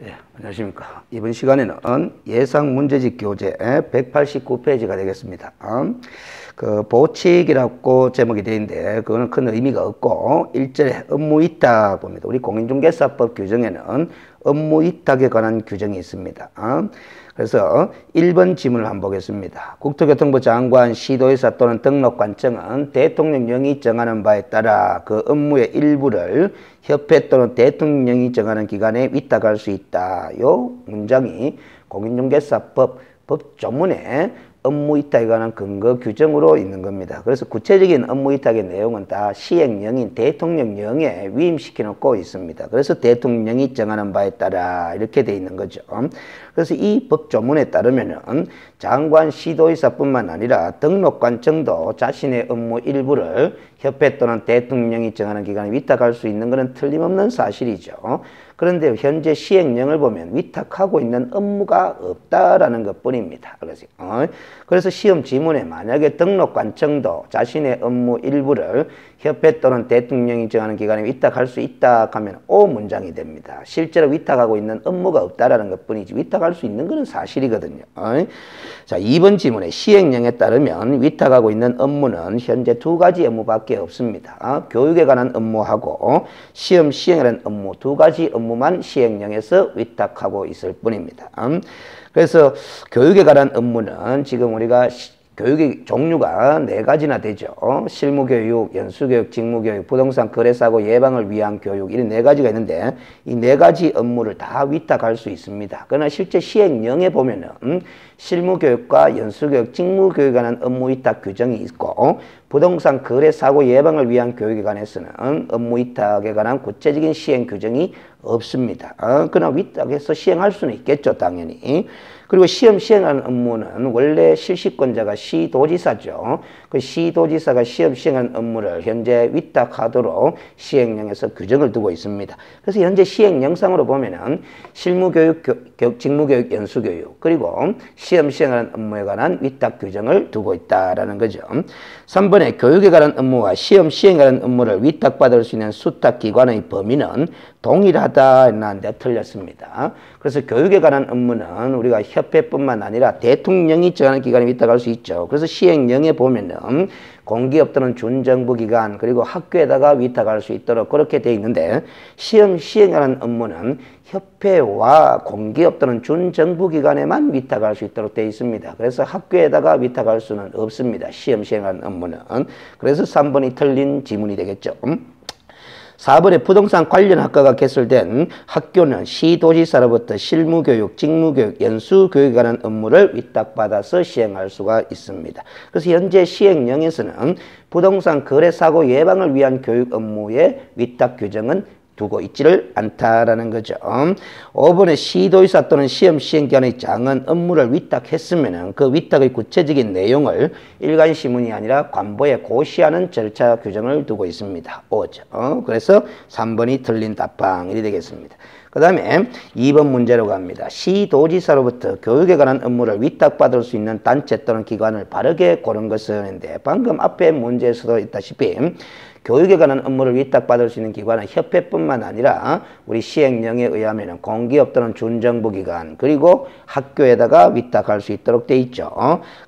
예, 안녕하십니까. 이번 시간에는 예상 문제집 교재 189페이지가 되겠습니다. 그 보칙이라고 제목이 되어 있는데 그거는 큰 의미가 없고 1절에 업무 위탁 봅니다. 우리 공인중개사법 규정에는 업무 위탁에 관한 규정이 있습니다. 그래서 1번 지문을 한번 보겠습니다. 국토교통부 장관, 시도의사 또는 등록관청은 대통령령이 정하는 바에 따라 그 업무의 일부를 협회 또는 대통령령이 정하는 기관에 위탁할 수 있다. 요 문장이 공인중개사법 법조문에 업무 위탁에 관한 근거 규정으로 있는 겁니다. 그래서 구체적인 업무 위탁의 내용은 다 시행령인 대통령령에 위임시켜 놓고 있습니다. 그래서 대통령이 정하는 바에 따라 이렇게 돼 있는 거죠. 그래서 이 법조문에 따르면은 장관, 시도의사뿐만 아니라 등록관청도 자신의 업무 일부를 협회 또는 대통령이 정하는 기관에 위탁할 수 있는 것은 틀림없는 사실이죠. 그런데 현재 시행령을 보면 위탁하고 있는 업무가 없다라는 것뿐입니다. 그래서 시험 지문에 만약에 등록관청도 자신의 업무 일부를 협회 또는 대통령이 정하는 기관에 위탁할 수 있다 하면 O 문장이 됩니다. 실제로 위탁하고 있는 업무가 없다라는 것뿐이지 위탁할 수 있는 것은 사실이거든요. 자, 2번 지문에 시행령에 따르면 위탁하고 있는 업무는 현재 두 가지 업무밖에 없습니다. 교육에 관한 업무하고 시험 시행에 관한 업무 두 가지 업무만 시행령에서 위탁하고 있을 뿐입니다. 그래서 교육에 관한 업무는 지금 우리가 교육의 종류가 4가지나 되죠. 실무교육, 연수교육, 직무교육, 부동산 거래사고 예방을 위한 교육 이런 4가지가 있는데 이 4가지 업무를 다 위탁할 수 있습니다. 그러나 실제 시행령에 보면은 실무교육과 연수교육, 직무교육에 관한 업무 위탁 규정이 있고 부동산 거래사고 예방을 위한 교육에 관해서는 업무 위탁에 관한 구체적인 시행 규정이 없습니다. 그러나 위탁해서 시행할 수는 있겠죠, 당연히. 그리고 시험 시행하는 업무는 원래 실시권자가 시도지사죠. 그 시도지사가 시험 시행하는 업무를 현재 위탁하도록 시행령에서 규정을 두고 있습니다. 그래서 현재 시행령상으로 보면은 실무교육, 직무교육, 연수교육 그리고 시험 시행하는 업무에 관한 위탁 규정을 두고 있다라는 거죠. 3번에 교육에 관한 업무와 시험 시행에 관한 업무를 위탁받을 수 있는 수탁기관의 범위는 동일하다 했는데 틀렸습니다. 그래서 교육에 관한 업무는 우리가 협회뿐만 아니라 대통령이 정하는 기관에 위탁할 수 있죠. 그래서 시행령에 보면은 공기업 또는 준정부기관 그리고 학교에다가 위탁할 수 있도록 그렇게 돼 있는데 시험 시행하는 업무는 협회와 공기업 또는 준정부기관에만 위탁할 수 있도록 돼 있습니다. 그래서 학교에다가 위탁할 수는 없습니다. 시험 시행하는 업무는. 그래서 3번이 틀린 지문이 되겠죠. 4번에 부동산 관련 학과가 개설된 학교는 시도지사로부터 실무교육, 직무교육, 연수교육에 관한 업무를 위탁받아서 시행할 수가 있습니다. 그래서 현재 시행령에서는 부동산 거래사고 예방을 위한 교육 업무의 위탁 규정은 두고 있지를 않다라는 거죠. 5번에 시도의사 또는 시험 시행기관의 장은 업무를 위탁했으면 그 위탁의 구체적인 내용을 일간시문이 아니라 관보에 고시하는 절차 규정을 두고 있습니다. 5죠. 그래서 3번이 틀린 답방이 되겠습니다. 그 다음에 2번 문제로 갑니다. 시도지사로부터 교육에 관한 업무를 위탁받을 수 있는 단체 또는 기관을 바르게 고른 것인데 방금 앞에 문제에서도 있다시피 교육에 관한 업무를 위탁받을 수 있는 기관은 협회뿐만 아니라 우리 시행령에 의하면 공기업 또는 준정부기관 그리고 학교에다가 위탁할 수 있도록 돼 있죠.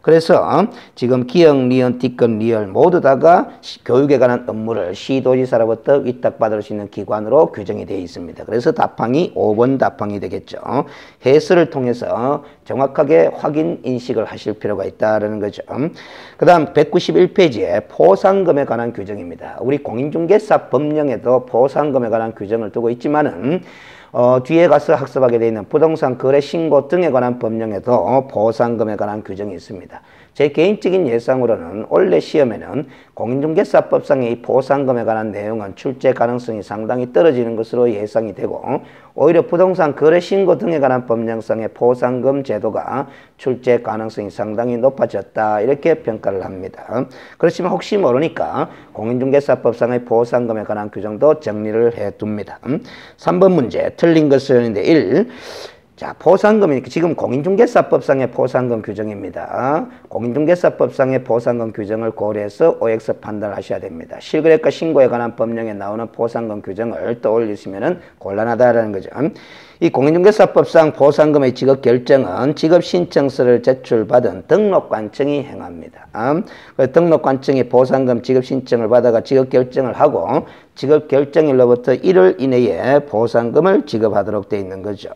그래서 지금 기역, 니은, 띠끝, 리을 모두 다가 교육에 관한 업무를 시도지사로부터 위탁받을 수 있는 기관으로 규정이 되어 있습니다. 그래서 답항이 5번 답항이 되겠죠. 해설을 통해서 정확하게 확인 인식을 하실 필요가 있다는 거죠. 그 다음 191페이지에 포상금에 관한 규정입니다. 우리 공인중개사 법령에도 포상금에 관한 규정을 두고 있지만은 뒤에 가서 학습하게 되어 있는 부동산 거래 신고 등에 관한 법령에도 포상금에 관한 규정이 있습니다. 제 개인적인 예상으로는 원래 시험에는 공인중개사법상의 이 포상금에 관한 내용은 출제 가능성이 상당히 떨어지는 것으로 예상이 되고 오히려 부동산 거래 신고 등에 관한 법령상의 포상금 제도가 출제 가능성이 상당히 높아졌다 이렇게 평가를 합니다. 그렇지만 혹시 모르니까 공인중개사법상의 포상금에 관한 규정도 정리를 해둡니다. 3번 문제 틀린 것은 1. 자, 포상금이 지금 공인중개사법상의 포상금 규정입니다. 공인중개사법상의 포상금 규정을 고려해서 OX 판단을 하셔야 됩니다. 실거래가 신고에 관한 법령에 나오는 포상금 규정을 떠올리시면 곤란하다라는 거죠. 이 공인중개사법상 포상금의 지급 결정은 지급 신청서를 제출받은 등록관청이 행합니다. 등록관청이 포상금 지급 신청을 받아가 지급 결정을 하고 지급 결정일로부터 1일 이내에 포상금을 지급하도록 되어 있는 거죠.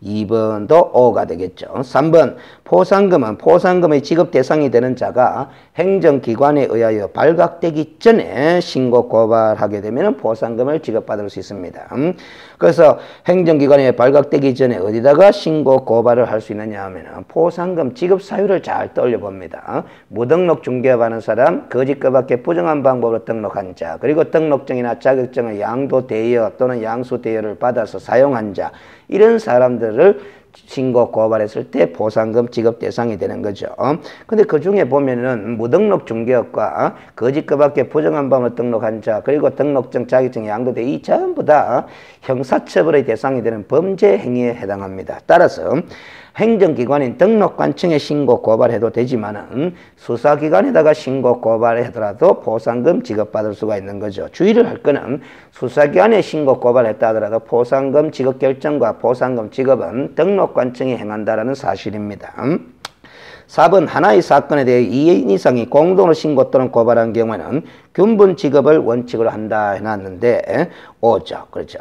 2번도 O가 되겠죠. 3번 포상금은 포상금의 지급 대상이 되는 자가 행정기관에 의하여 발각되기 전에 신고 고발하게 되면 포상금을 지급받을 수 있습니다. 그래서 행정기관에 발각되기 전에 어디다가 신고 고발을 할 수 있느냐 하면 포상금 지급 사유를 잘 떠올려 봅니다. 무등록 중개업하는 사람, 거짓거밖에 부정한 방법으로 등록한 자, 그리고 등록증이나 자격증을 양도 대여 또는 양수 대여를 받아서 사용한 자, 이런 사람들을 신고 고발했을 때 포상금 지급 대상이 되는 거죠. 근데 그 중에 보면은 무등록 중개업과 거짓거밖에 부정한 방법으로 등록한 자, 그리고 등록증, 자격증, 양도대 이 전부 다 형사처벌의 대상이 되는 범죄 행위에 해당합니다. 따라서 행정기관인 등록관청에 신고 고발해도 되지만은 수사기관에다가 신고 고발하더라도 포상금 지급받을 수가 있는 거죠. 주의를 할 거는 수사기관에 신고 고발했다 하더라도 포상금 지급 결정과 포상금 지급은 등록관청이 행한다라는 사실입니다. 4번 하나의 사건에 대해 2인 이상이 공동으로 신고 또는 고발한 경우에는 균분 지급을 원칙으로 한다 해놨는데 오죠. 그렇죠.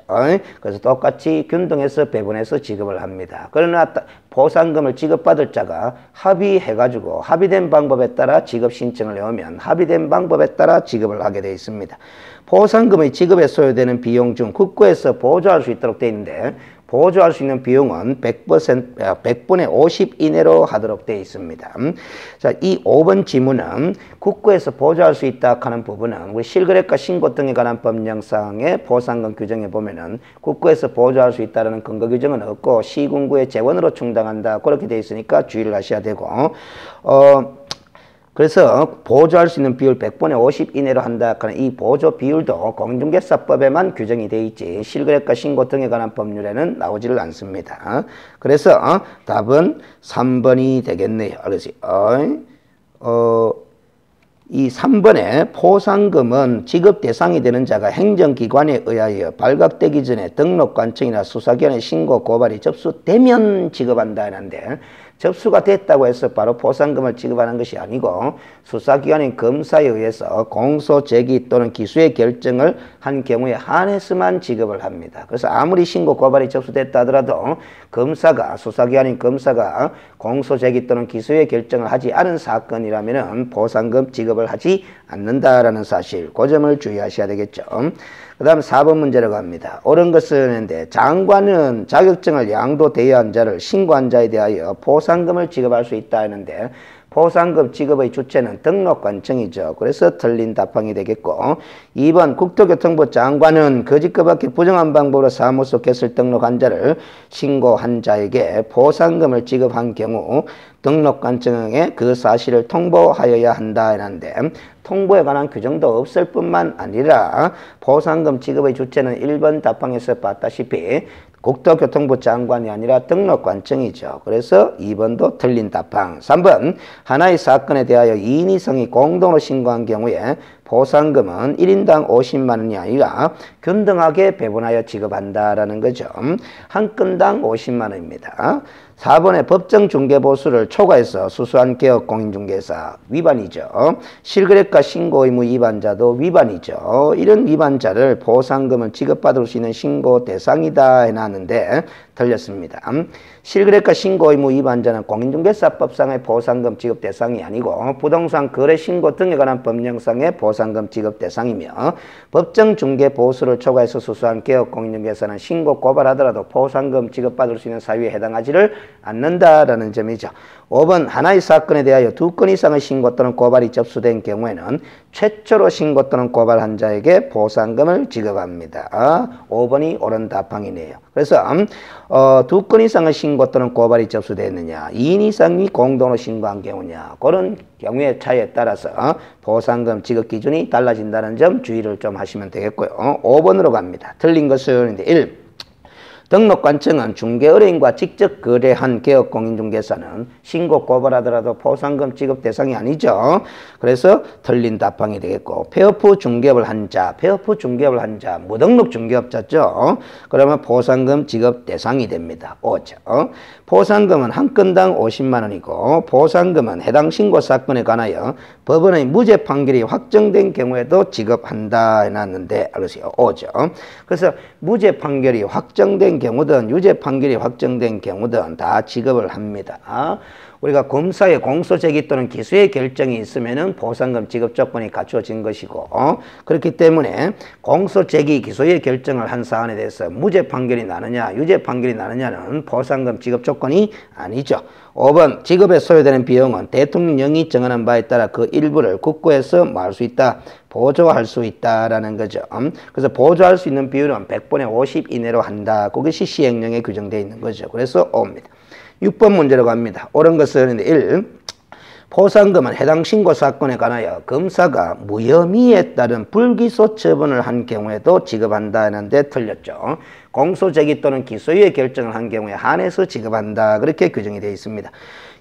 그래서 똑같이 균등해서 배분해서 지급을 합니다. 그러나 포상금을 지급받을 자가 합의해가지고 합의된 방법에 따라 지급 신청을 해오면 합의된 방법에 따라 지급을 하게 되어 있습니다. 포상금의 지급에 소요되는 비용 중 국고에서 보조할 수 있도록 되어 있는데 보조할 수 있는 비용은 100분의 50 이내로 하도록 되어 있습니다. 자, 이 5번 지문은 국고에서 보조할 수 있다 하는 부분은 우리 실거래가 신고 등에 관한 법령상의 포상금 규정에 보면은 국고에서 보조할 수 있다는 근거 규정은 없고 시군구의 재원으로 충당한다 그렇게 되어 있으니까 주의를 하셔야 되고 그래서 보조할 수 있는 비율 100분의 50 이내로 한다 하는 이 보조 비율도 공인중개사법에만 규정이 되어 있지 실거래가 신고 등에 관한 법률에는 나오지를 않습니다. 그래서 답은 3번이 되겠네요. 그래서 이 3번의 포상금은 지급 대상이 되는 자가 행정기관에 의하여 발각되기 전에 등록관청이나 수사기관에 신고 고발이 접수되면 지급한다 하는데 접수가 됐다고 해서 바로 포상금을 지급하는 것이 아니고 수사기관인 검사에 의해서 공소 제기 또는 기소의 결정을 한 경우에 한해서만 지급을 합니다. 그래서 아무리 신고 고발이 접수됐다 하더라도 수사기관인 검사가 공소 제기 또는 기소의 결정을 하지 않은 사건이라면 포상금 지급을 하지 않는다라는 사실, 그 점을 주의하셔야 되겠죠. 그 다음 4번 문제로 갑니다. 옳은 것은 장관은 자격증을 양도 대여한 자를 신고한 자에 대하여 포상금을 지급할 수 있다 하는데 포상금 지급의 주체는 등록관청이죠. 그래서 틀린 답항이 되겠고 2번 국토교통부 장관은 거짓거밖에 부정한 방법으로 사무소 개설 등록한 자를 신고한 자에게 포상금을 지급한 경우 등록관청에 그 사실을 통보하여야 한다 하는데 통보에 관한 규정도 없을 뿐만 아니라 포상금 지급의 주체는 1번 답항에서 봤다시피 국토교통부 장관이 아니라 등록관청이죠. 그래서 2번도 틀린 답항. 3번 하나의 사건에 대하여 2인 이상이 공동으로 신고한 경우에 포상금은 1인당 50만 원이 아니라 균등하게 배분하여 지급한다라는 거죠. 한 건당 50만 원입니다. 4번의 법정 중개보수를 초과해서 수수한 개업 공인중개사 위반이죠. 실거래가 신고 의무 위반자도 위반이죠. 이런 위반자를 포상금을 지급받을 수 있는 신고 대상이다 해놨는데 틀렸습니다. 실거래가 신고 의무 위반자는 공인중개사법상의 포상금 지급 대상이 아니고 부동산 거래 신고 등에 관한 법령상의 포상금 지급 대상이며 법정 중개 보수를 초과해서 수수한 개업 공인중개사는 신고 고발하더라도 포상금 지급받을 수 있는 사유에 해당하지를 않는다라는 점이죠. 5번 하나의 사건에 대하여 2건 이상의 신고 또는 고발이 접수된 경우에는 최초로 신고 또는 고발한 자에게 포상금을 지급합니다. 5번이 옳은 답항이네요. 그래서 2건 이상의 신고 또는 고발이 접수됐느냐 2인 이상이 공동으로 신고한 경우냐 그런 경우의 차이에 따라서 포상금 지급 기준이 달라진다는 점 주의를 좀 하시면 되겠고요. 5번으로 갑니다. 틀린 것은 1. 등록관청은 중개의뢰인과 직접 거래한 개업공인중개사는 신고 고발하더라도 포상금 지급 대상이 아니죠. 그래서 틀린 답방이 되겠고, 폐업 후 중개업을 한 자, 무등록 중개업자죠. 그러면 포상금 지급 대상이 됩니다. 5죠. 포상금은 한 건당 50만 원이고 포상금은 해당 신고 사건에 관하여 법원의 무죄 판결이 확정된 경우에도 지급한다 해놨는데 알으세요. 5죠. 그래서 무죄 판결이 확정된 경우든 유죄 판결이 확정된 경우든 다 지급을 합니다. 우리가 검사의 공소제기 또는 기소의 결정이 있으면은 포상금 지급 조건이 갖추어진 것이고, 그렇기 때문에 공소제기 기소의 결정을 한 사안에 대해서 무죄 판결이 나느냐 유죄 판결이 나느냐는 포상금 지급 조건이 아니죠. 5번 지급에 소요되는 비용은 대통령령이 정하는 바에 따라 그 일부를 국고에서 뭐 할 수 있다? 보조할 수 있다라는 거죠. 그래서 보조할 수 있는 비율은 100분의 50 이내로 한다. 그것이 시행령에 규정되어 있는 거죠. 그래서 5입니다. 6번 문제로 갑니다. 옳은 것은 1. 포상금은 해당 신고 사건에 관하여 검사가 무혐의에 따른 불기소 처분을 한 경우에도 지급한다 하는데 틀렸죠. 공소제기 또는 기소유예 결정을 한 경우에 한해서 지급한다. 그렇게 규정이 되어 있습니다.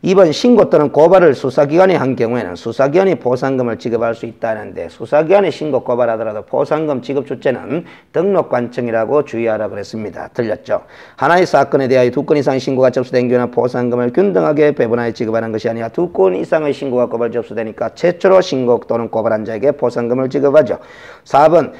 2번 신고 또는 고발을 수사기관이 한 경우에는 수사기관이 포상금을 지급할 수 있다는데 수사기관이 신고 고발하더라도 포상금 지급 주체는 등록관청이라고 주의하라 그랬습니다. 틀렸죠. 하나의 사건에 대하여 2건 이상 신고가 접수된 경우는 포상금을 균등하게 배분하여 지급하는 것이 아니라 2건 이상의 신고가 고발 접수되니까 최초로 신고 또는 고발한 자에게 포상금을 지급하죠. 4번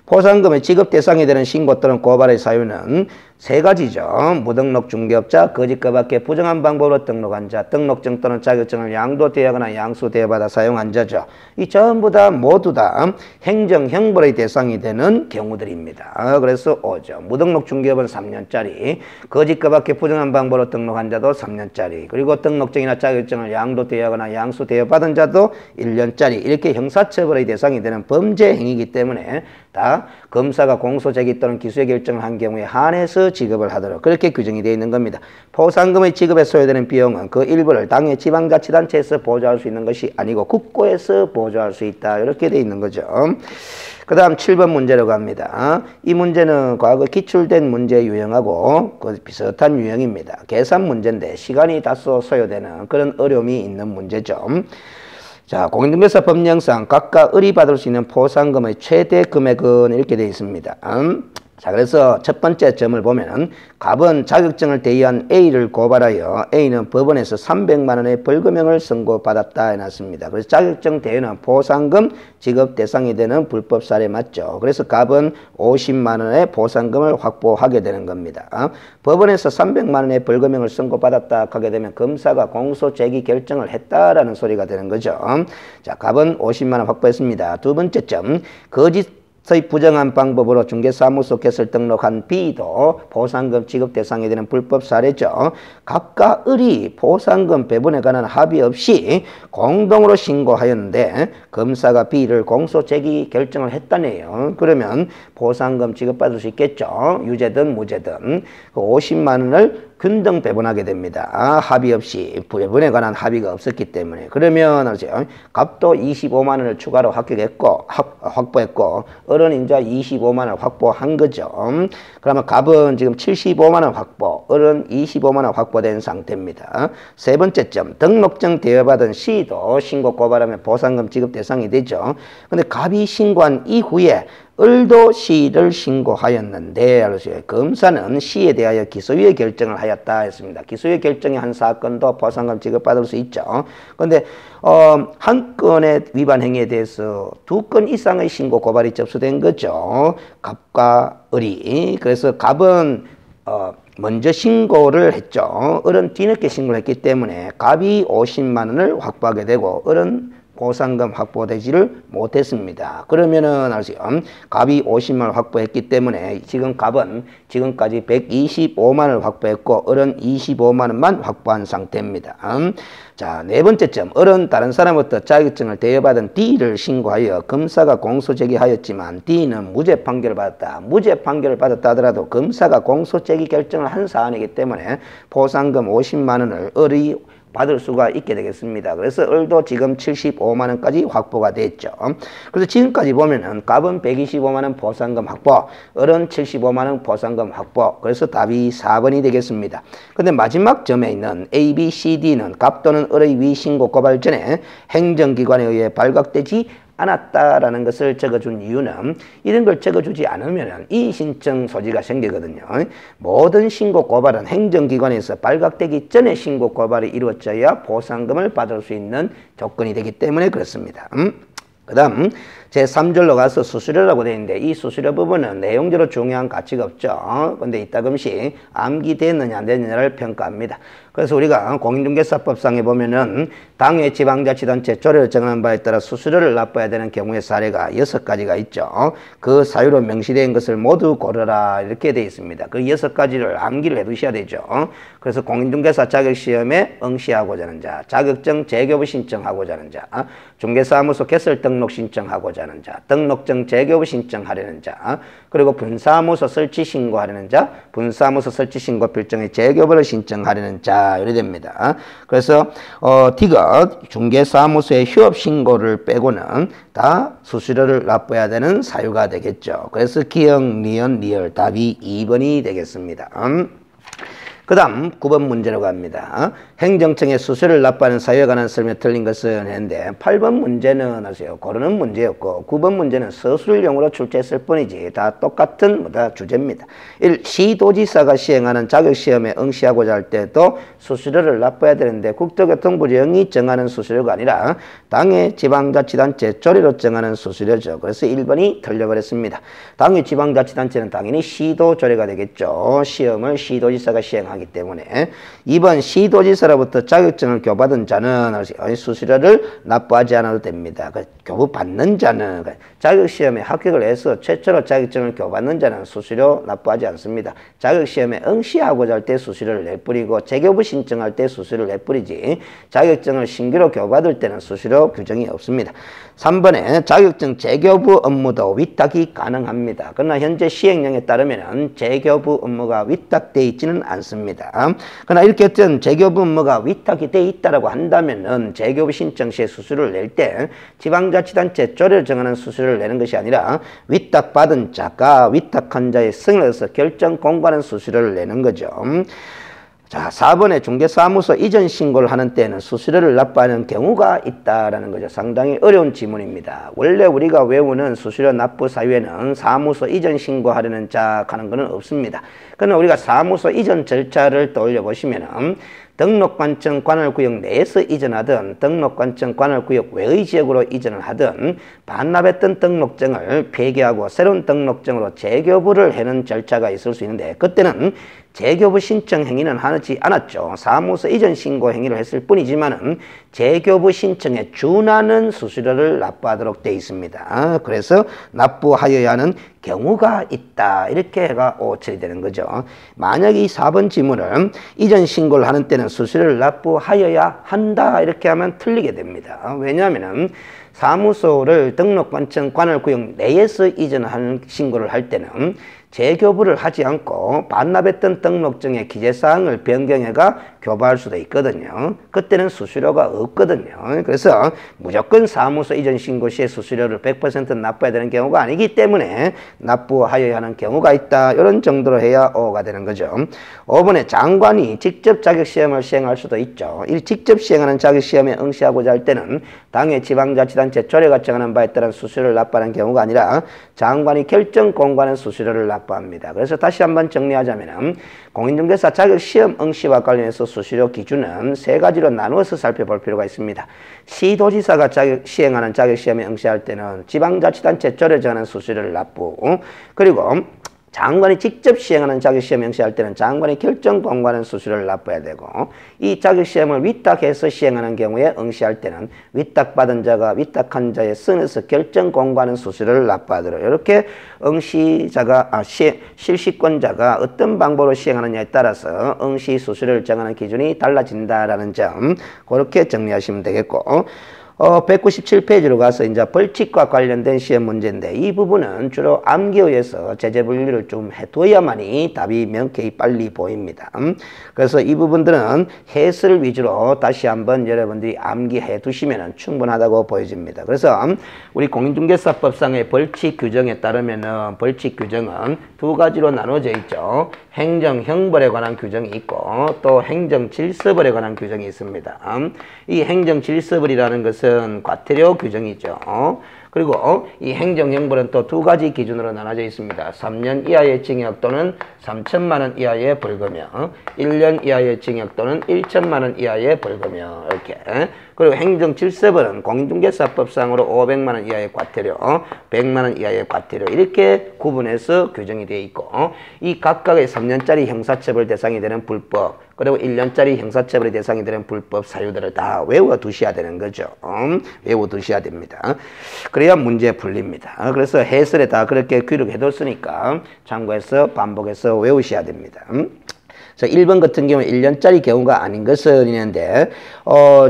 포상금의 지급 대상이 되는 신고 또는 고발의 사유는 세 가지죠. 무등록 중개업자, 거짓과 밖에 부정한 방법으로 등록한 자, 등록증 또는 자격증을 양도대여하거나 양수대여받아 사용한 자죠. 이 전부 다 모두 다 행정형벌의 대상이 되는 경우들입니다. 그래서 5죠. 무등록 중개업은 3년짜리, 거짓과 밖에 부정한 방법으로 등록한 자도 3년짜리, 그리고 등록증이나 자격증을 양도대여하거나 양수대여받은 자도 1년짜리, 이렇게 형사처벌의 대상이 되는 범죄 행위이기 때문에 다 검사가 공소제기 또는 기소의 결정을 한 경우에 한해서 지급을 하도록 그렇게 규정이 되어 있는 겁니다. 포상금의 지급에 소요되는 비용은 그 일부를 당의 지방자치단체에서 보조할 수 있는 것이 아니고 국고에서 보조할 수 있다. 이렇게 되어 있는 거죠. 그 다음 7번 문제로 갑니다. 이 문제는 과거 기출된 문제 유형하고 비슷한 유형입니다. 계산 문제인데 시간이 다소 소요되는 그런 어려움이 있는 문제죠. 자, 공인중개사 법령상 각각 의리받을 수 있는 포상금의 최대 금액은 이렇게 되어 있습니다. 자, 그래서 첫 번째 점을 보면은 갑은 자격증을 대여한 A를 고발하여 A는 법원에서 300만 원의 벌금형을 선고받았다 해놨습니다. 그래서 자격증 대여는 포상금 지급 대상이 되는 불법 사례 맞죠. 그래서 갑은 50만 원의 포상금을 확보하게 되는 겁니다. 법원에서 300만 원의 벌금형을 선고받았다 하게 되면 검사가 공소 제기 결정을 했다라는 소리가 되는 거죠. 자, 갑은 50만 원 확보했습니다. 두 번째 점, 거짓 의 부정한 방법으로 중개사무소 개설 등록한 B도 포상금 지급 대상이 되는 불법 사례죠. 각각 을이 포상금 배분에 관한 합의 없이 공동으로 신고하였는데 검사가 B를 공소 제기 결정을 했다네요. 그러면 포상금 지급받을 수 있겠죠. 유죄든 무죄든. 50만 원을 균등 배분하게 됩니다. 합의 없이 배분에 관한 합의가 없었기 때문에. 그러면 갑도 25만 원을 추가로 확보했고 을은 이제 25만 원을 확보한 거죠. 그러면 갑은 지금 75만 원 확보, 을은 25만 원 확보된 상태입니다. 세 번째 점, 등록증 대여받은 C도 신고 고발하면 포상금 지급 대상이 되죠. 근데 갑이 신고한 이후에 을도 C를 신고하였는데 검사는 C에 대하여 기소유예 결정을 하였다 했습니다. 기소유예 결정이 한 사건도 포상금 지급받을 수 있죠. 그런데 한 건의 위반 행위에 대해서 2건 이상의 신고 고발이 접수된 거죠. 갑과 을이. 그래서 갑은 먼저 신고를 했죠. 을은 뒤늦게 신고를 했기 때문에 갑이 50만 원을 확보하게 되고 을은 포상금 확보되지를 못했습니다. 그러면은 아세요. 갑이 50만 원 확보했기 때문에 지금 갑은 지금까지 125만 원을 확보했고 을은 25만 원만 확보한 상태입니다. 자, 네 번째 점. 을은 다른 사람부터 자격증을 대여받은 D를 신고하여 검사가 공소 제기하였지만 D는 무죄 판결을 받았다. 무죄 판결을 받았다 하더라도 검사가 공소 제기 결정을 한 사안이기 때문에 포상금 50만 원을 을이 받을 수가 있게 되겠습니다. 그래서 을도 지금 75만 원까지 확보가 됐죠. 그래서 지금까지 보면은 갑은 125만 원 보상금 확보, 을은 75만 원 보상금 확보. 그래서 답이 4번이 되겠습니다. 근데 마지막 점에 있는 A, B, C, D는 갑 또는 을의 위신고 고발 전에 행정기관에 의해 발각되지 않았다라는 것을 적어준 이유는 이런 걸 적어주지 않으면 이의신청 소지가 생기거든요. 모든 신고 고발은 행정기관에서 발각되기 전에 신고 고발이 이루어져야 보상금을 받을 수 있는 조건이 되기 때문에 그렇습니다. 그 다음 제3절로 가서 수수료라고 되어 있는데 이 수수료 부분은 내용적으로 중요한 가치가 없죠. 근데 이따금씩 암기됐느냐 안 됐느냐를 평가합니다. 그래서 우리가 공인중개사법상에 보면은 당해 지방자치단체 조례를 정하는 바에 따라 수수료를 납부해야 되는 경우의 사례가 6가지가 있죠. 그 사유로 명시된 것을 모두 고르라 이렇게 되어 있습니다. 그 6가지를 암기를 해 두셔야 되죠. 그래서 공인중개사 자격시험에 응시하고자 하는 자, 자격증 재교부 신청하고자 하는 자, 중개사무소 개설 등록 신청하고자 하는 자, 등록증 재교부 신청하려는 자, 그리고 분사무소 설치 신고하려는 자, 분사무소 설치 신고 필정의 재교부를 신청하려는 자 이래 됩니다. 그래서 D가 중개사무소의 휴업 신고를 빼고는 다 수수료를 납부해야 되는 사유가 되겠죠. 그래서 기역, 니은, 리을 답이 2번이 되겠습니다. 그 다음 9번 문제로 갑니다. 행정청에 수수료를 납부하는 사유에 관한 설명에 틀린 것은 했는데 8번 문제는 하세요. 고르는 문제였고 9번 문제는 서술형으로 출제했을 뿐이지 다 똑같은 주제입니다. 1. 시도지사가 시행하는 자격시험에 응시하고자 할 때도 수수료를 납부해야 되는데 국토교통부령이 정하는 수수료가 아니라 당의 지방자치단체 조례로 정하는 수수료죠. 그래서 1번이 틀려버렸습니다. 당의 지방자치단체는 당연히 시도조례가 되겠죠. 시험을 시도지사가 시행하기 때문에 2번 시도지사로부터 자격증을 교부받은 자는 수수료를 납부하지 않아도 됩니다. 교부받는 자는 자격시험에 합격을 해서 최초로 자격증을 교부받는 자는 수수료 납부하지 않습니다. 자격시험에 응시하고자 할 때 수수료를 내뿌리고 재교부 신청할 때 수수료를 내뿌리지 자격증을 신규로 교부받을 때는 수수료 규정이 없습니다. 3번에 자격증 재교부 업무도 위탁이 가능합니다. 그러나 현재 시행령에 따르면 재교부 업무가 위탁되어 있지는 않습니다. 그러나 이렇게 어떤 재교부 업무가 위탁이 되어 있다고 한다면 재교부 신청 시에 수수료를 낼 때 지방자치단체 조례를 정하는 수수료를 내는 것이 아니라 위탁받은 자가 위탁한 자의 승인을 해서 결정 공고하는 수수료를 내는 거죠. 자, 4번에 중개사무소 이전 신고를 하는 때는 수수료를 납부하는 경우가 있다라는 거죠. 상당히 어려운 지문입니다. 원래 우리가 외우는 수수료 납부 사유에는 사무소 이전 신고하려는 자 하는 것은 없습니다. 그러나 우리가 사무소 이전 절차를 떠올려 보시면은 등록관청 관할구역 내에서 이전하든 등록관청 관할구역 외의 지역으로 이전을 하든 반납했던 등록증을 폐기하고 새로운 등록증으로 재교부를 해는 절차가 있을 수 있는데 그때는 재교부 신청 행위는 하지 않았죠. 사무소 이전 신고 행위를 했을 뿐이지만은 재교부 신청에 준하는 수수료를 납부하도록 되어 있습니다. 그래서 납부하여야 하는 경우가 있다. 이렇게 해가 오철이 되는 거죠. 만약 이 4번 지문을 이전 신고를 하는 때는 수수료를 납부하여야 한다. 이렇게 하면 틀리게 됩니다. 왜냐하면 사무소를 등록관청 관할구역 내에서 이전하는 신고를 할 때는 재교부를 하지 않고 반납했던 등록증의 기재사항을 변경해가 교부할 수도 있거든요. 그때는 수수료가 없거든요. 그래서 무조건 사무소 이전 신고 시에 수수료를 100% 납부해야 되는 경우가 아니기 때문에 납부하여야 하는 경우가 있다. 이런 정도로 해야 오가 되는 거죠. 5번에 장관이 직접 자격시험을 시행할 수도 있죠. 직접 시행하는 자격시험에 응시하고자 할 때는 당의 지방자치단체 조례가 정하는 바에 따른 수수료를 납부하는 경우가 아니라 장관이 결정 공고하는 수수료를 납부합니다. 그래서 다시 한번 정리하자면 공인중개사 자격시험 응시와 관련해서 수수료 기준은 3가지로 나누어서 살펴볼 필요가 있습니다. 시도지사가 시행하는 자격시험에 응시할 때는 지방자치단체 조례 정하는 수수료를 납부, 그리고 장관이 직접 시행하는 자격시험 응시할 때는 장관이 결정 공고하는 수수료를 납부해야 되고 이 자격시험을 위탁해서 시행하는 경우에 응시할 때는 위탁받은 자가 위탁한 자의 선에서 결정 공고하는 수수료를 납부하도록 이렇게 응시자가 실시권자가 어떤 방법으로 시행하느냐에 따라서 응시 수수료를 정하는 기준이 달라진다라는 점 그렇게 정리하시면 되겠고 197페이지로 가서 이제 벌칙과 관련된 시험 문제인데 이 부분은 주로 암기에 의해서 제재 분류를 좀 해둬야만이 답이 명쾌히 빨리 보입니다. 그래서 이 부분들은 해설 위주로 다시 한번 여러분들이 암기해 두시면 충분하다고 보여집니다. 그래서 우리 공인중개사법상의 벌칙 규정에 따르면은 벌칙 규정은 두 가지로 나눠져 있죠. 행정형벌에 관한 규정이 있고 또 행정질서벌에 관한 규정이 있습니다. 이 행정질서벌이라는 것은 과태료 규정이죠. 그리고 이 행정형벌은 또 두 가지 기준으로 나눠져 있습니다. 3년 이하의 징역 또는 3천만 원 이하의 벌금형, 1년 이하의 징역 또는 1천만 원 이하의 벌금형 이렇게. 그리고 행정질서벌은 공인중개사법상으로 500만 원 이하의 과태료, 100만 원 이하의 과태료 이렇게 구분해서 규정이 되어 있고 이 각각의 3년짜리 형사처벌 대상이 되는 불법 그리고 1년짜리 형사처벌의 대상이 되는 불법 사유들을 다 외워두셔야 되는 거죠. 외워두셔야 됩니다. 그래야 문제 풀립니다. 그래서 해설에 다 그렇게 기록해뒀으니까 참고해서 반복해서 외우셔야 됩니다. 자, 1번 같은 경우는 1년짜리 경우가 아닌 것은 있는데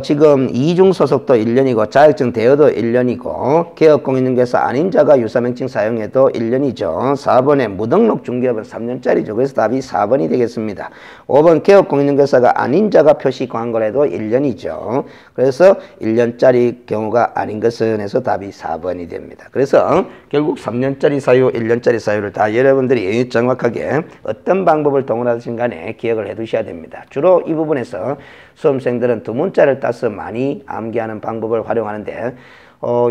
지금 이중 소속도 1년이고 자격증 대여도 1년이고 개업공인중개사 아닌 자가 유사명칭 사용해도 1년이죠. 4번에 무등록 중개업은 3년짜리죠. 그래서 답이 4번이 되겠습니다. 5번 개업공인중개사가 아닌 자가 표시 광고를 해도 1년이죠. 그래서 1년짜리 경우가 아닌 것은 해서 답이 4번이 됩니다. 그래서 결국 3년짜리 사유, 1년짜리 사유를 다 여러분들이 정확하게 어떤 방법을 동원하신 간에 기억을 해 두셔야 됩니다. 주로 이 부분에서 수험생들은 두 문자를 따서 많이 암기하는 방법을 활용하는데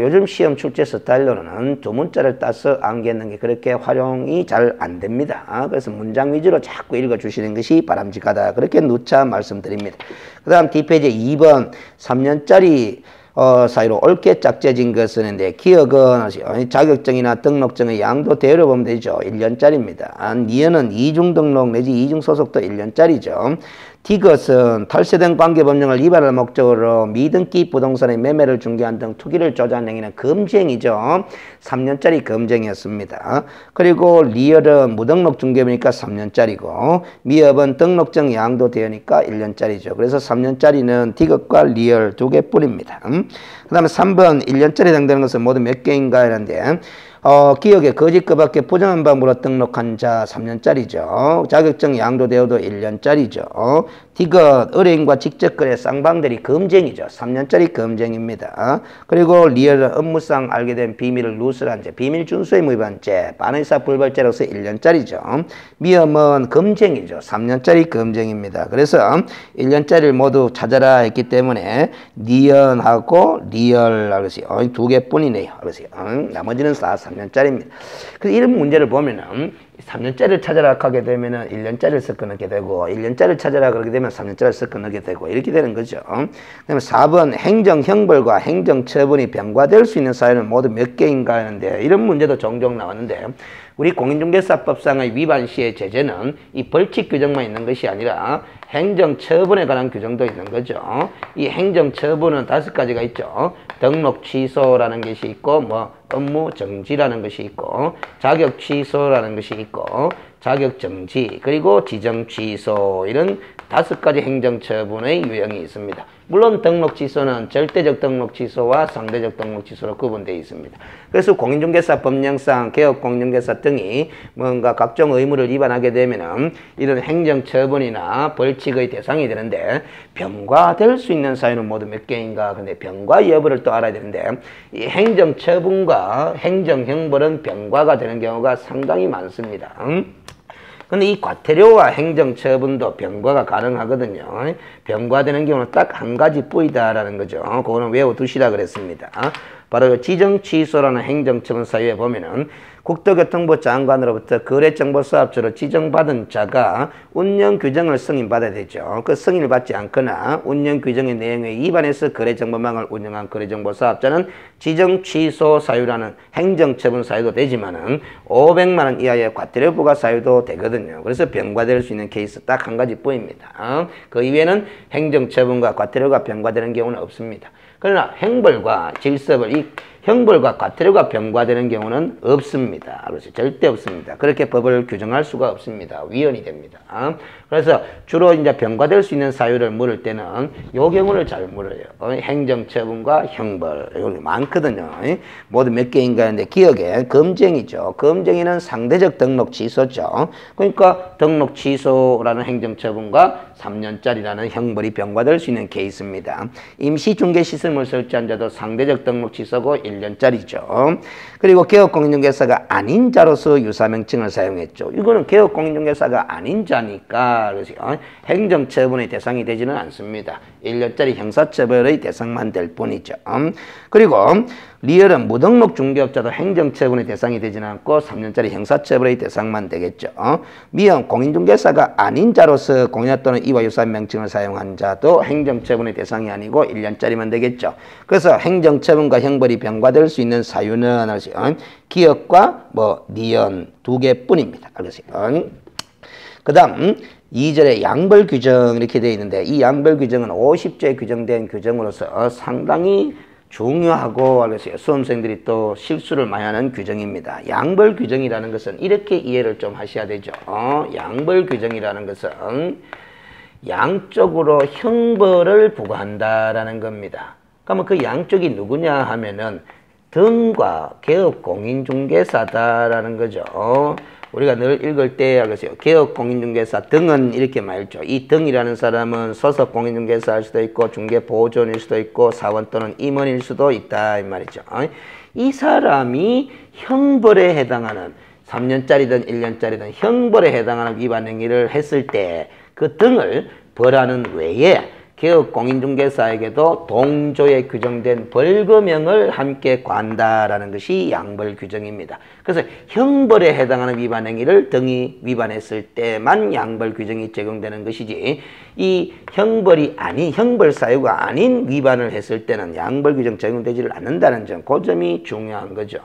요즘 시험 출제 스타일로는 두 문자를 따서 암기하는 게 그렇게 활용이 잘 안 됩니다. 그래서 문장 위주로 자꾸 읽어주시는 것이 바람직하다. 그렇게 누차 말씀드립니다. 그 다음 뒷페이지 2번 3년짜리 사유로 옳게 짝재진 것은 기억은 자격증이나 등록증의 양도 대여로 보면 되죠. 1년짜리입니다. 니은은 이중 등록 내지 이중 소속도 1년짜리죠. 디귿은 탈세된 관계법령을 위반할 목적으로 미등기 부동산의 매매를 중개한 등 투기를 조장한 행위는 금지행위죠. 3년짜리 금지행위였습니다. 그리고 리얼은 무등록 중개업이니까 3년짜리고 미업은 등록증 양도 대여니까 1년짜리죠. 그래서 3년짜리는 디귿과 리얼 두 개뿐입니다. 그 다음에 3번 1년짜리 해당되는 것은 모두 몇 개인가 하는데 기억에 거짓 그 밖에 부정한 방법으로 등록한 자 3년짜리죠. 자격증 양도되어도 1년짜리죠. 디귿 의뢰인과 직접 거래 쌍방들이 금쟁이죠. 3년짜리 금쟁입니다. 그리고 리얼은 업무상 알게 된 비밀을 누설한 죄, 비밀 준수에 무위반 죄, 반의사 불벌죄로서 1년짜리죠. 미엄은 금쟁이죠. 3년짜리 금쟁입니다. 그래서 1년짜리를 모두 찾아라 했기 때문에 니언하고 리얼 그러세요. 두 개뿐이네요. 그러세요. 나머지는 다 3년짜리입니다. 그래서 이런 문제를 보면은 3년짜리를 찾아라 하게 되면은 1년짜리를 섞어 넣게 되고 1년짜리를 찾아라 그러게 되면 3년짜리를 섞어 넣게 되고 이렇게 되는 거죠. 그다음에 4번 행정형벌과 행정처분이 병과될 수 있는 사유는 모두 몇 개인가 하는데 이런 문제도 종종 나왔는데 우리 공인중개사법상의 위반 시의 제재는 이 벌칙 규정만 있는 것이 아니라 행정처분에 관한 규정도 있는 거죠. 이 행정처분은 5가지가 있죠. 등록 취소라는 것이 있고 업무 정지라는 것이 있고 자격 취소라는 것이 있고 자격 정지 그리고 지정 취소 이런 5가지 행정처분의 유형이 있습니다. 물론 등록 취소는 절대적 등록 취소와 상대적 등록 취소로 구분되어 있습니다. 그래서 공인중개사 법령상 개업공인중개사 등이 뭔가 각종 의무를 위반하게 되면은 이런 행정처분이나 벌칙의 대상이 되는데 병과될 수 있는 사유는 모두 몇 개인가? 근데 병과 여부를 또 알아야 되는데 이 행정처분과 행정형벌은 병과가 되는 경우가 상당히 많습니다. 근데 이 과태료와 행정처분도 병과가 가능하거든요. 병과되는 경우는 딱 한 가지 뿌이다라는 거죠. 그거는 외워두시라 그랬습니다. 바로 지정 취소라는 행정처분 사유에 보면은 국토교통부 장관으로부터 거래정보사업자로 지정받은 자가 운영규정을 승인받아야 되죠. 그 승인을 받지 않거나 운영규정의 내용에 위반해서 거래정보망을 운영한 거래정보사업자는 지정 취소 사유라는 행정처분 사유도 되지만은 500만 원 이하의 과태료 부과 사유도 되거든요. 그래서 병과될 수 있는 케이스 딱 한 가지 뿐입니다. 그 이외에는 행정처분과 과태료가 병과되는 경우는 없습니다. 그러나 행벌과 질서벌, 이 형벌과 과태료가 병과되는 경우는 없습니다. 그렇죠. 절대 없습니다. 그렇게 법을 규정할 수가 없습니다. 위헌이 됩니다. 그래서 주로 이제 병과될 수 있는 사유를 물을 때는 요 경우를 잘 물어요. 행정처분과 형벌. 이거 많거든요. 모두 몇 개인가 하는데 기억에 검쟁이죠. 검쟁이는 상대적 등록 취소죠. 그러니까 등록 취소라는 행정처분과 3년짜리라는 형벌이 병과될 수 있는 케이스입니다. 임시중개시설물 설치한 자도 상대적 등록 취소고 1년짜리죠. 그리고 개업공인중개사가 아닌 자로서 유사명칭을 사용했죠. 이거는 개업공인중개사가 아닌 자니까 그래서 행정처분의 대상이 되지는 않습니다. 1년짜리 형사처벌의 대상만 될 뿐이죠. 그리고 리얼은 무등록 중개업자도 행정처분의 대상이 되지는 않고 3년짜리 형사처벌의 대상만 되겠죠. 미연 공인중개사가 아닌 자로서 공인화 또는 이와 유사한 명칭을 사용한 자도 행정처분의 대상이 아니고 1년짜리만 되겠죠. 그래서 행정처분과 형벌이 병과될 수 있는 사유는 기업과 리언 두 개뿐입니다. 알겠어요? 그 다음 2절에 양벌 규정 이렇게 되어 있는데 이 양벌 규정은 50조에 규정된 규정으로서 상당히 중요하고 알겠어요. 수험생들이 또 실수를 많이 하는 규정입니다. 양벌 규정이라는 것은 이렇게 이해를 좀 하셔야 되죠. 양벌 규정이라는 것은 양쪽으로 형벌을 부과한다라는 겁니다. 그러면 그 양쪽이 누구냐 하면은 등과 개업공인중개사다라는 거죠. 우리가 늘 읽을 때 알겠어요. 개업공인중개사 등은 이렇게 말했죠. 이 등이라는 사람은 소속공인중개사일 수도 있고 중개보조원일 수도 있고 사원 또는 임원일 수도 있다 이 말이죠. 이 사람이 형벌에 해당하는 3년짜리든 1년짜리든 형벌에 해당하는 위반 행위를 했을 때 그 등을 벌하는 외에 개업공인중개사에게도 동조에 규정된 벌금형을 함께 관다라는 것이 양벌 규정입니다. 그래서 형벌에 해당하는 위반 행위를 등이 위반했을 때만 양벌 규정이 적용되는 것이지 이 형벌이 아닌 형벌 사유가 아닌 위반을 했을 때는 양벌 규정 적용되지를 않는다는 점, 그 점이 중요한 거죠.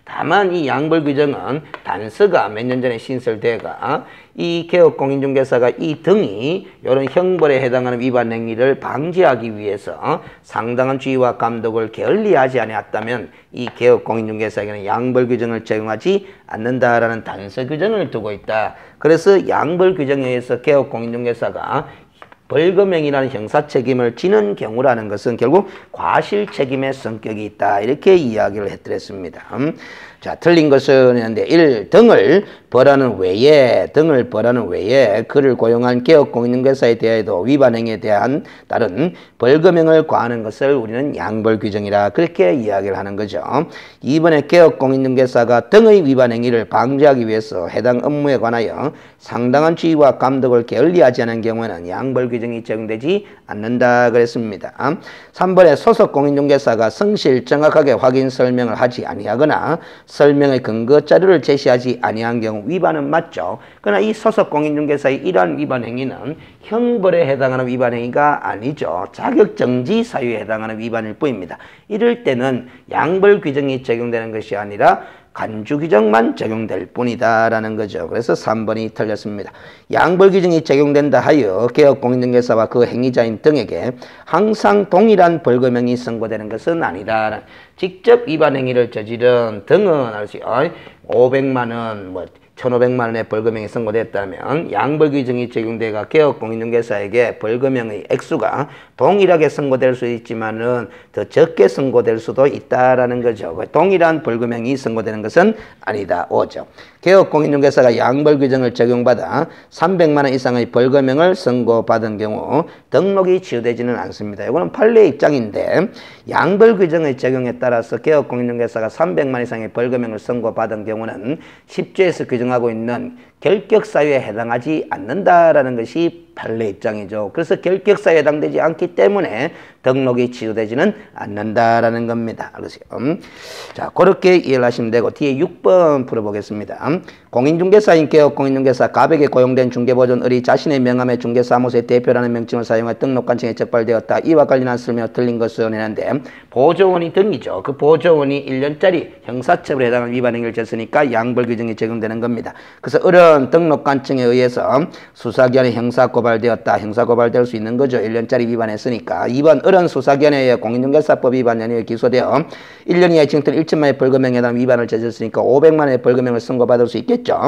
다만 이 양벌 규정은 단서가 몇 년 전에 신설돼가 이 개업공인중개사가 이 등이 이런 형벌에 해당하는 위반 행위를 방지하기 위해서 상당한 주의와 감독을 게을리하지 아니었다면 이 개업공인중개사에게는 양벌 규정을 적용하지 않는다라는 단서 규정을 두고 있다. 그래서 양벌 규정에 의해서 개업공인중개사가 벌금형이라는 형사책임을 지는 경우라는 것은 결국 과실책임의 성격이 있다. 이렇게 이야기를 해드렸습니다. 자, 틀린 것은 있는데 1. 등을 벌하는 외에 그를 고용한 개업공인중개사에 대해도 위반행위에 대한 다른 벌금형을 과하는 것을 우리는 양벌 규정이라 그렇게 이야기를 하는 거죠. 2번에 개업공인중개사가 등의 위반행위를 방지하기 위해서 해당 업무에 관하여 상당한 주의와 감독을 게을리하지 않은 경우에는 양벌 규정이 적용되지 않는다 그랬습니다. 3번에 소속공인중개사가 성실 정확하게 확인 설명을 하지 아니하거나 설명의 근거 자료를 제시하지 아니한 경우 위반은 맞죠. 그러나 이 소속공인중개사의 이러한 위반 행위는 형벌에 해당하는 위반 행위가 아니죠. 자격정지 사유에 해당하는 위반일 뿐입니다. 이럴 때는 양벌 규정이 적용되는 것이 아니라 간주 규정만 적용될 뿐이다라는 거죠. 그래서 3번이 틀렸습니다. 양벌 규정이 적용된다 하여 개업공인중개사와 그 행위자인 등에게 항상 동일한 벌금형이 선고되는 것은 아니다. 직접 위반 행위를 저지른 등은 500만 원, 1,500만 원의 벌금형이 선고됐다면 양벌 규정이 적용돼가 개업공인중개사에게 벌금형의 액수가 동일하게 선고될 수 있지만은 더 적게 선고될 수도 있다라는 거죠. 동일한 벌금형이 선고되는 것은 아니다. 5죠. 개업공인중개사가 양벌 규정을 적용받아 300만 원 이상의 벌금형을 선고받은 경우 등록이 취소되지는 않습니다. 이거는 판례의 입장인데 양벌 규정의 적용에 따라서 개업공인중개사가 300만 이상의 벌금형을 선고받은 경우는 10조에서 규정하고 있는 결격사유에 해당하지 않는다라는 것이 판례 입장이죠. 그래서 결격사유에 해당되지 않기 때문에 등록이 취소되지는 않는다라는 겁니다. 알겠어요? 자, 그렇게 이해를 하시면 되고 뒤에 6번 풀어보겠습니다. 공인중개사인 개업공인중개사 갑에게 고용된 중개보존을이 자신의 명함에 중개사무소의 대표라는 명칭을 사용해 등록관청에 적발되었다. 이와 관련한 설명을 틀린 것은 있는데 보조원이 등이죠. 그 보조원이 1년짜리 형사처벌에 해당하는 위반 행위를 졌으니까 양벌 규정이 적용되는 겁니다. 그래서 어른 등록관청에 의해서 수사기관에 형사고발되었다. 형사고발될 수 있는 거죠. 1년짜리 위반했으니까. 2번 어른 수사기관에 의해 공인중개사법 위반 혐의에 기소되어 1년 이하의 징역 또는 1천만의 벌금형에 해당하는 위반을 저질렀으니까 500만 원의 벌금형을 선고받을 수 있겠죠.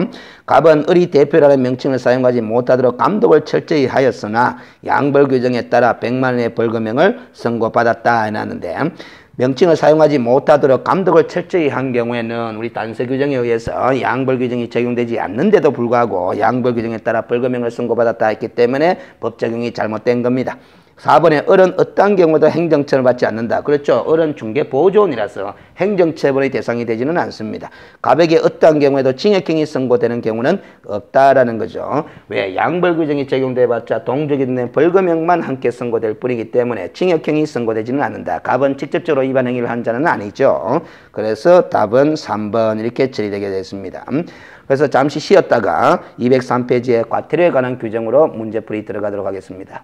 갑은 을이 대표라는 명칭을 사용하지 못하도록 감독을 철저히 하였으나 양벌 규정에 따라 100만 원의 벌금형을 선고받았다 해놨는데 명칭을 사용하지 못하도록 감독을 철저히 한 경우에는 우리 단서 규정에 의해서 양벌 규정이 적용되지 않는데도 불구하고 양벌 규정에 따라 벌금형을 선고받았다 했기 때문에 법 적용이 잘못된 겁니다. 4번에 을은 어떠한 경우도 행정처벌을 받지 않는다. 그렇죠. 을은 중개보조원이라서 행정처벌의 대상이 되지는 않습니다. 갑에게 어떠한 경우에도 징역형이 선고되는 경우는 없다라는 거죠. 왜? 양벌 규정이 적용돼봤자 동족이 된 벌금형만 함께 선고될 뿐이기 때문에 징역형이 선고되지는 않는다. 갑은 직접적으로 위반 행위를 한 자는 아니죠. 그래서 답은 3번 이렇게 처리되게 됐습니다. 그래서 잠시 쉬었다가 203페이지의 과태료에 관한 규정으로 문제풀이 들어가도록 하겠습니다.